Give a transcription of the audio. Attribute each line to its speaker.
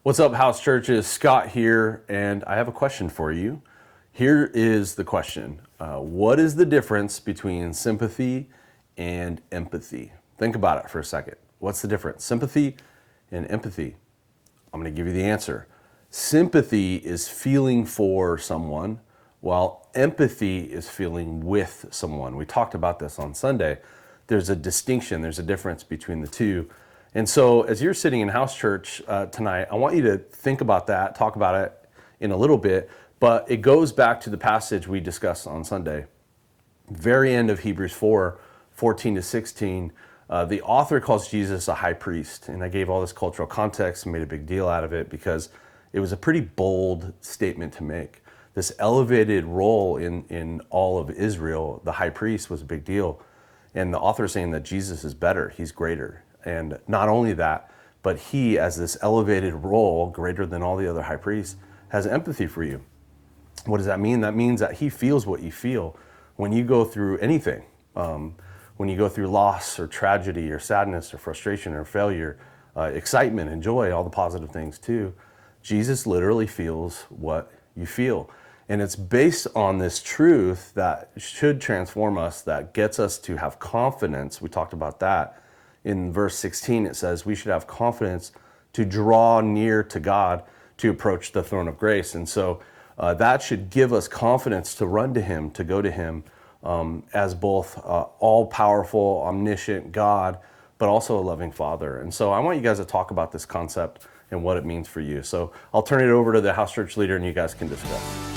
Speaker 1: What's up, House Churches? Scott here, and I have a question for you. Here is the question. What is the difference between sympathy and empathy? Think about it for a second. What's the difference? Sympathy and empathy. I'm going to give you the answer. Sympathy is feeling for someone, while empathy is feeling with someone. We talked about this on Sunday. There's a distinction, there's a difference between the two. And so as you're sitting in house church tonight, I want you to think about that, talk about it in a little bit, but it goes back to the passage we discussed on Sunday. Very end of Hebrews 4, 14 to 16, the author calls Jesus a high priest. And I gave all this cultural context and made a big deal out of it because it was a pretty bold statement to make. This elevated role in all of Israel, the high priest, was a big deal. And the author is saying that Jesus is better, he's greater. And not only that, but he, as this elevated role, greater than all the other high priests, has empathy for you. What does that mean? That means that he feels what you feel when you go through anything. When you go through loss or tragedy or sadness or frustration or failure, excitement and joy, all the positive things too. Jesus literally feels what you feel. And it's based on this truth that should transform us, that gets us to have confidence. We talked about that. In verse 16, it says we should have confidence to draw near to God to approach the throne of grace. And so that should give us confidence to run to him, to go to him as both all-powerful, omniscient God, but also a loving Father. And so I want you guys to talk about this concept and what it means for you. So I'll turn it over to the house church leader and you guys can discuss.